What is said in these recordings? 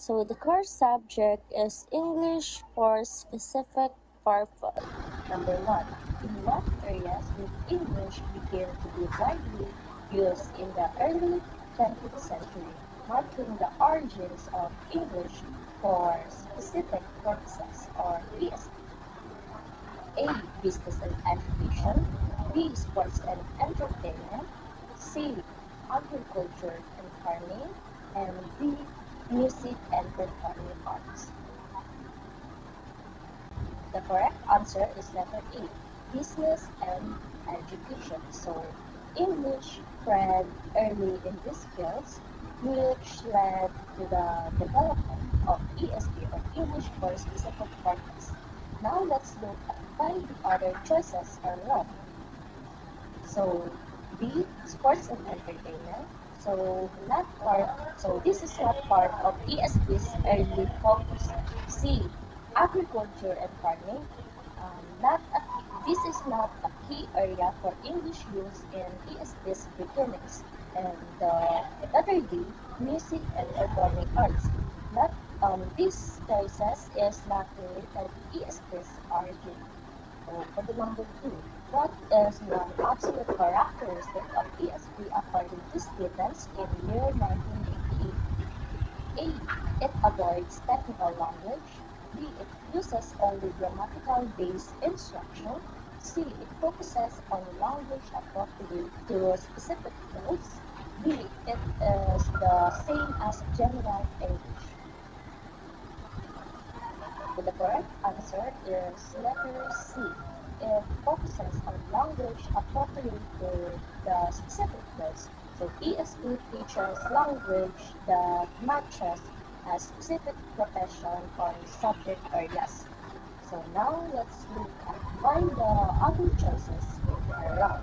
So the core subject is English for specific purpose. Number one, in what areas did English begin to be widely used in the early 20th century, marking the origins of English for specific purposes, or ESP? A. Business and education. B. Sports and entertainment. C. Agriculture and farming. And D. Music and performing arts. The correct answer is letter A. Business and education. So English spread early in these fields, which led to the development of ESP, or English for specific purpose. Now let's look at why the other choices are wrong. So B, sports and entertainment. So this is not part of ESP's early focus. C, agriculture and farming. This is not a key area for English use in ESP's beginnings. And letter D, music and performing arts. Not These choices is not related to ESP's origin. For the number two, what is one absolute characteristic of ESP according to students in year 1988? A. It avoids technical language. B. It uses only grammatical-based instruction. C. It focuses on language appropriate to specific fields. D. It is the same as general English. So the correct answer is letter C. It focuses on language appropriate to the specific fields. So ESP teaches language that matches a specific profession or subject areas. So now let's look at why the other choices are wrong.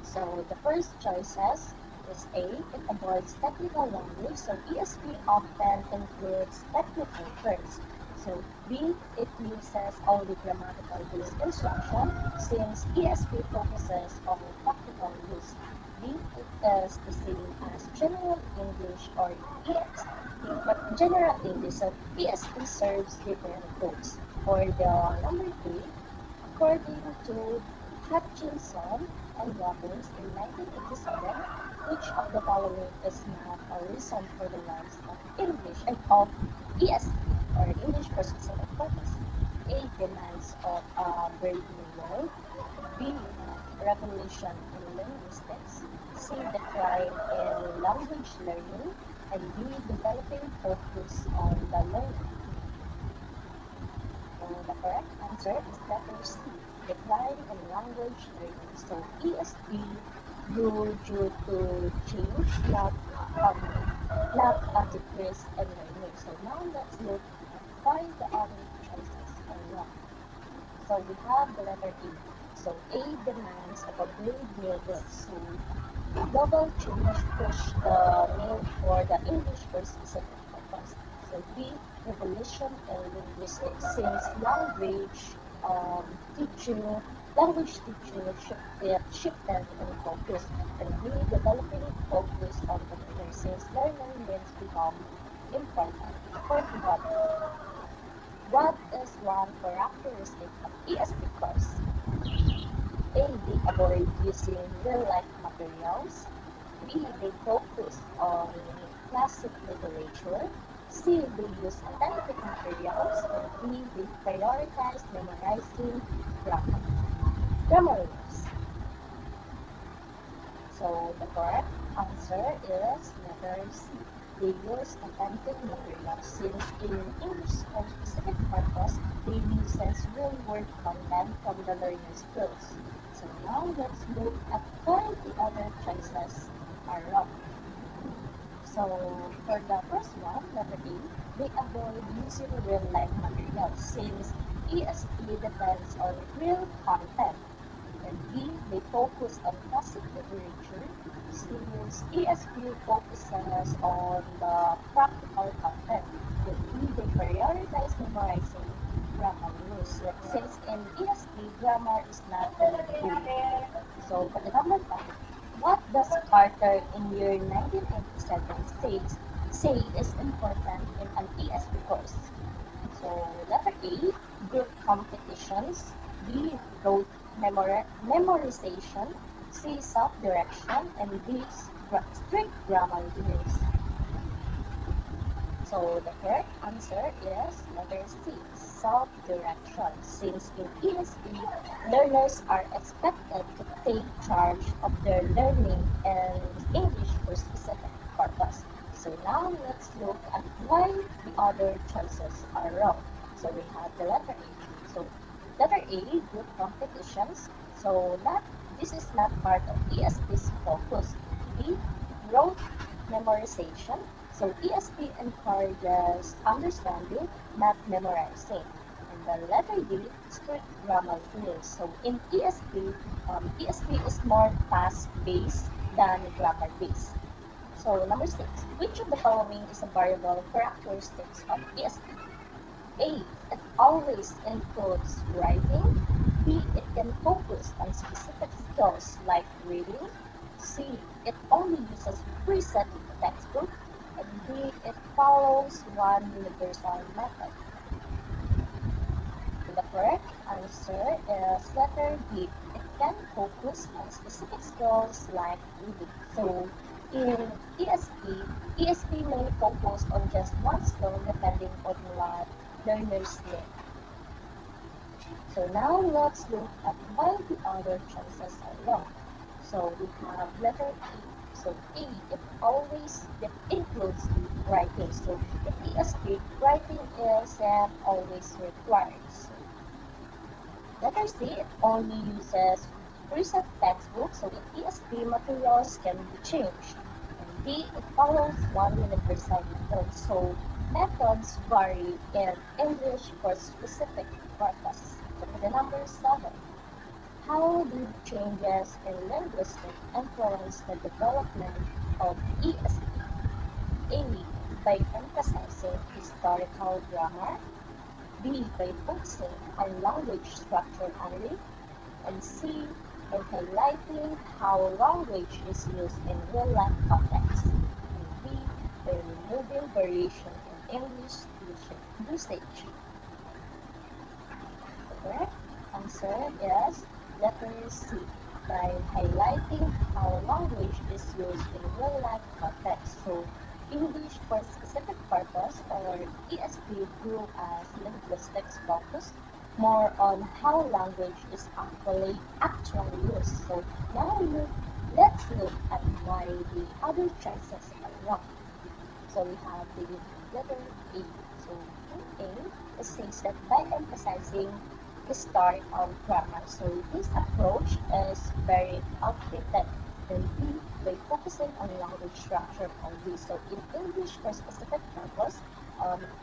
So the first choices is A. It avoids technical language. So ESP often includes technical terms. So B, it uses only grammatical-based instruction since ESP focuses on practical use. D, it is the same as general English or general English. So ESP serves different goals. For the number 3, according to Hutchinson and Robbins in 1987, which of the following is not a reason for the loss of English and of ESP, or English for specific purpose? A. Demands of a brave new world. B. Revolution in linguistics. C. Decline in language learning. And D. Developing focus on the learner. So the correct answer is letter C. Decline in language learning. So ESP grew due to change, not a decrease in learning. So now let's look at why the other choices are wrong. So we have the letter A. So A demands of a brave new world. So global change pushed the need for the English for specific purpose. So B, revolution in linguistics, since teaching shifted in focus, and B, developing focus on the learner, since learner needs become important. For example, what is one characteristic of ESP course? A, they avoid using real-life materials. B, they focus on classic literature. C, they use authentic materials. And D, they prioritize memorizing grammar rules. So the correct answer is letter C. They use authentic materials since in English for specific purpose, they use real-world content from the learner's skills. So now let's look at why the other choices are wrong. So for the first one, letter A, they avoid using real-life materials since ESP depends on real content. And B, they focus on classic literature since ESP focuses on the practical content. And D, they prioritize memorizing grammar rules since in ESP, grammar is not an. So for the number 5, what does Carter in year 1987 say is important in an A. Group competitions. B. Rote memorization. C. Self-direction. And D. Strict grammar rules. So the correct answer is letter C, self-direction. Since in ESP, learners are expected to take charge of their learning and English for specific purpose. So now let's look at why the other choices are wrong. So we have the letter A. So letter A, group competitions. So this is not part of ESP's focus. B, rote memorization. So ESP encourages understanding, not memorizing. And the letter D, strict grammar rules. So in ESP is more task-based than grammar-based. So number 6, which of the following is a variable characteristics of ESP? A, it always includes writing. B, it can focus on specific skills like reading. C, it only uses preset textbook. And D, it follows one universal method. The correct answer is letter B. It can focus on specific skills like reading. So in ESP may focus on just one skill depending on what learners need. So now let's look at why the other choices are wrong. So we have letter A. So A, it includes writing. So in ESP, writing isn't always required. So letter C, it only uses preset textbooks. So in ESP, materials can be changed. And D, it follows one universal method. So methods vary in English for specific purpose. So for the number 7, how did changes in linguistics influence the development of ESP? A, by emphasizing historical grammar. B, by focusing on language structure only. And C, by highlighting how language is used in real-life context. And D, by removing variation in English usage. The correct answer is letter C, by highlighting how language is used in real-life context. So English for specific purpose, or ESP, grew as linguistics focus more on how language is actually used. So now let's look at why the other choices are wrong. So we have the letter A. So in A, it says that by emphasizing historical grammar. So this approach is very outdated. Then B, by focusing on language structure only. So in English for specific purpose,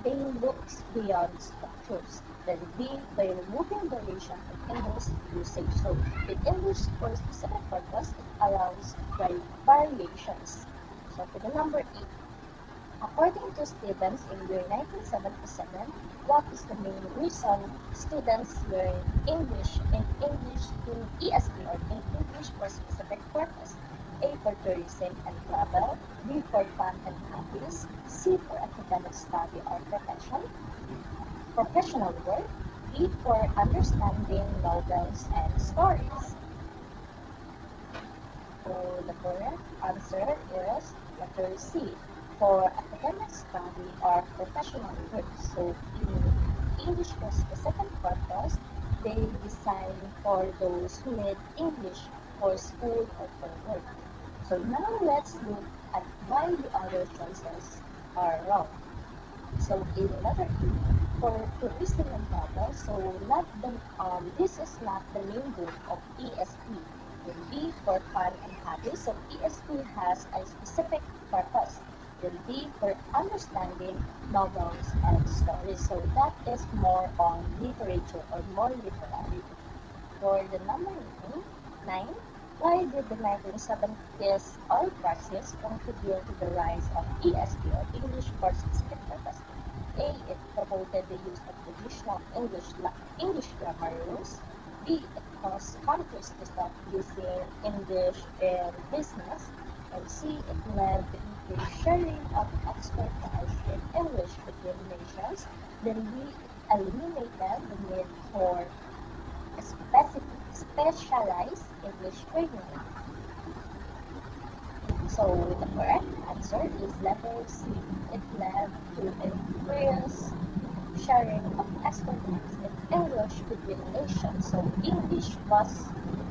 they look beyond structures. Then B, by removing variation in English usage. So in English for specific purpose, it allows variations. So for the number 8, according to Stevens in year 1977, what is the main reason students learn English in ESP, or in English for specific purpose? A, for tourism and travel. B, for fun and hobbies. C, for academic study or professional work. D, for understanding novels and stories. So the correct answer is letter C, for academic study or professional work. So in English for specific purpose, they design for those who need English for school or for work. So now let's look at why the other choices are wrong. So in letter E, for tourism and travel, so this is not the main goal of ESP. Then B, for fun and hobby, so ESP has a specific purpose. Then D, for understanding novels and stories, so that is more on literature or more literary. For the number 9, why did the 1970s oil crisis contribute to the rise of ESP, or English for specific purpose? A, it promoted the use of traditional English grammar rules. B, it caused countries to stop using English in business. And C, it led to increased sharing of expertise in English between nations. Then D, it eliminated the need for specific, specialized English training. So the correct answer is letter C. It led to increased sharing of expertise in English between nations. So English was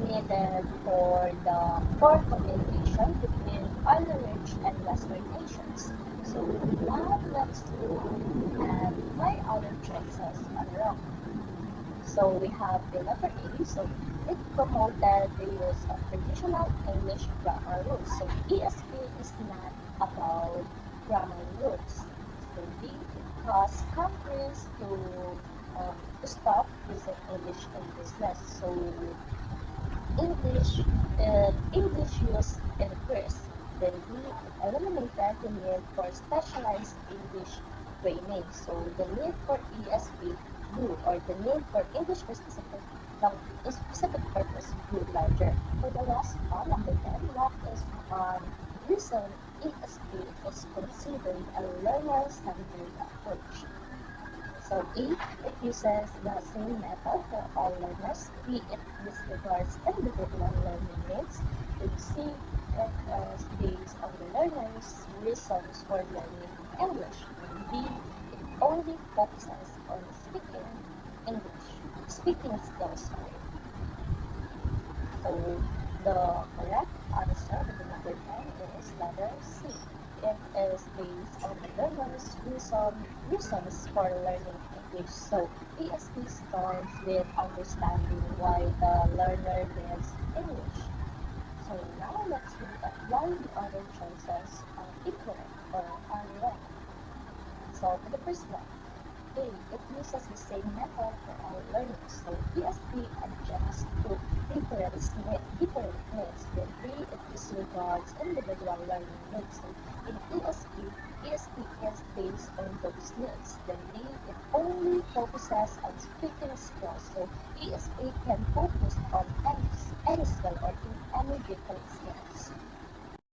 needed for communication between other rich and Western nations. So now let's look at why other choices are wrong. So we have the letter A. So it promoted the use of traditional English grammar rules. So ESP is not about grammar rules. So B, it caused countries to stop using English in business. So English English use increased. Then B, it eliminated the need for specialized English training. So the need for ESP grew, or the need for English for specific purpose grew larger. For the last one, number 10, what is one reason ESP is considered a learner-centered approach? So A, it uses the same method for all learners. B, it disregards individual learning needs. And C, it is based on the learner's reasons for learning English. And D, it only focuses on English, speaking skills. Sorry. So the correct answer for the number 10 is letter C. It is based on the learner's reasons for learning English. So ESP starts with understanding why the learner needs English. So now let's look at why the other choices are incorrect or are wrong. So for the first one, A, it uses the same method for all learners. So ESP adjusts to different needs. Then B, it disregards individual learning needs. So in ESP is based on those needs. Then D, it only focuses on speaking skills. So ESP can focus on any skill or in any different skills.